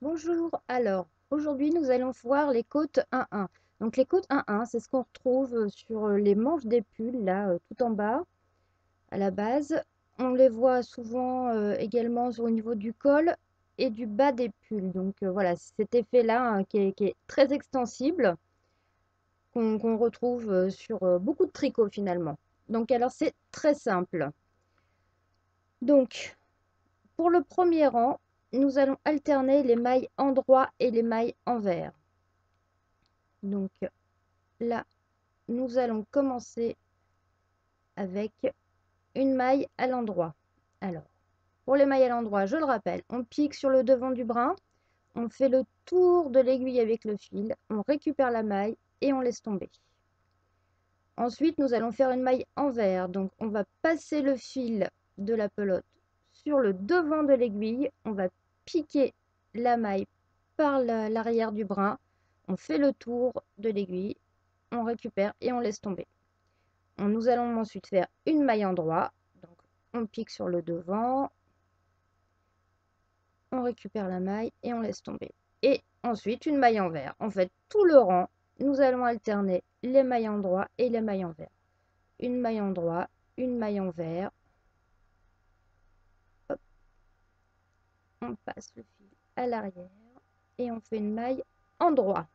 Bonjour, alors aujourd'hui nous allons voir les côtes 1-1. Donc les côtes 1-1, c'est ce qu'on retrouve sur les manches des pulls, là tout en bas, à la base. On les voit souvent également au niveau du col et du bas des pulls. Donc voilà, c'est cet effet-là hein, qui est très extensible, qu'on retrouve sur beaucoup de tricots finalement. Donc alors c'est très simple. Donc pour le premier rang, nous allons alterner les mailles endroit et les mailles envers. Donc là, nous allons commencer avec une maille à l'endroit. Alors, pour les mailles à l'endroit, je le rappelle, on pique sur le devant du brin, on fait le tour de l'aiguille avec le fil, on récupère la maille et on laisse tomber. Ensuite, nous allons faire une maille envers. Donc, on va passer le fil de la pelote sur le devant de l'aiguille, on va piquer la maille par l'arrière du brin, on fait le tour de l'aiguille, on récupère et on laisse tomber. Nous allons ensuite faire une maille endroit. Donc, on pique sur le devant, on récupère la maille et on laisse tomber. Et ensuite, une maille envers. En fait, tout le rang, nous allons alterner les mailles endroit et les mailles envers. Une maille endroit, une maille envers. Hop, on passe le fil à l'arrière et on fait une maille endroit.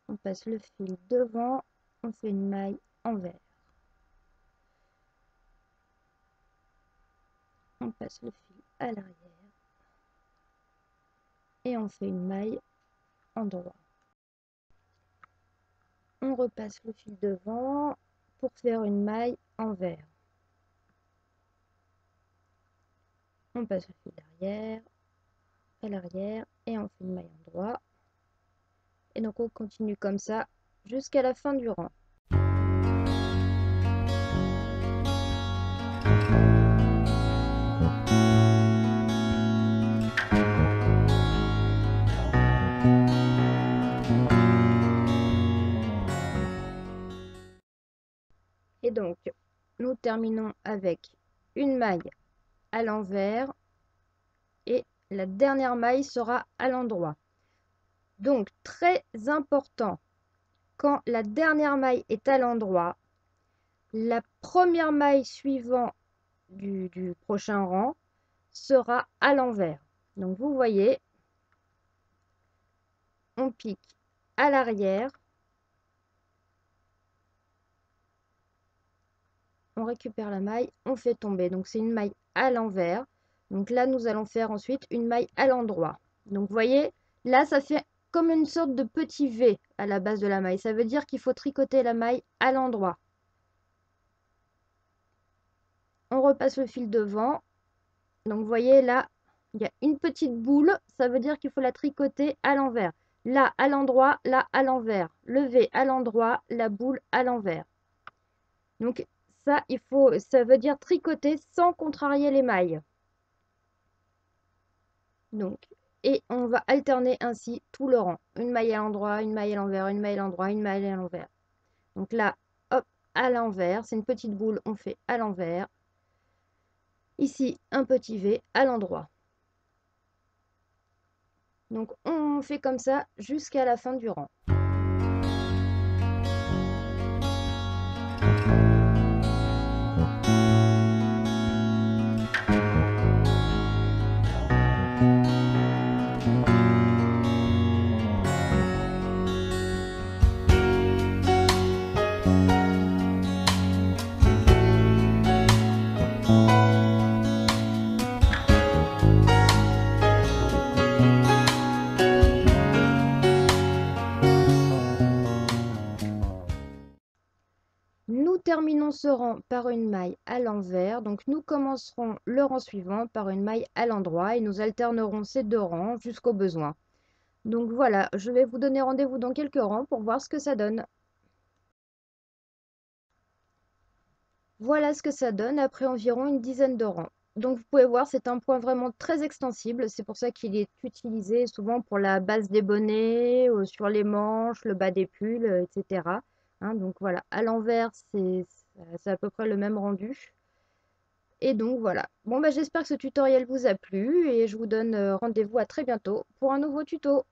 On passe le fil devant, on fait une maille envers. On passe le fil à l'arrière et on fait une maille endroit. On repasse le fil devant pour faire une maille envers. On passe le fil arrière, à l'arrière et on fait une maille endroit. Et donc on continue comme ça jusqu'à la fin du rang. Et donc nous terminons avec une maille à l'envers et la dernière maille sera à l'endroit. Donc très important, quand la dernière maille est à l'endroit, la première maille suivant du prochain rang sera à l'envers. Donc vous voyez, on pique à l'arrière, on récupère la maille, on fait tomber. Donc c'est une maille à l'envers. Donc là, nous allons faire ensuite une maille à l'endroit. Donc vous voyez, là, ça fait comme une sorte de petit V à la base de la maille. Ça veut dire qu'il faut tricoter la maille à l'endroit. On repasse le fil devant. Donc vous voyez, là, il y a une petite boule. Ça veut dire qu'il faut la tricoter à l'envers. Là, à l'endroit, là, à l'envers. Le V à l'endroit, la boule à l'envers. Donc ça, ça veut dire tricoter sans contrarier les mailles. Donc, et on va alterner ainsi tout le rang. Une maille à l'endroit, une maille à l'envers, une maille à l'endroit, une maille à l'envers. Donc là, hop, à l'envers, c'est une petite boule, on fait à l'envers. Ici, un petit V à l'endroit. Donc on fait comme ça jusqu'à la fin du rang. Nous terminons ce rang par une maille à l'envers. Donc nous commencerons le rang suivant par une maille à l'endroit et nous alternerons ces deux rangs jusqu'au besoin. Donc voilà, je vais vous donner rendez-vous dans quelques rangs pour voir ce que ça donne. Voilà ce que ça donne après environ une dizaine de rangs. Donc vous pouvez voir, c'est un point vraiment très extensible. C'est pour ça qu'il est utilisé souvent pour la base des bonnets, sur les manches, le bas des pulls, etc. Hein, donc voilà, à l'envers, c'est à peu près le même rendu. Et donc voilà. Bon bah j'espère que ce tutoriel vous a plu et je vous donne rendez-vous à très bientôt pour un nouveau tuto.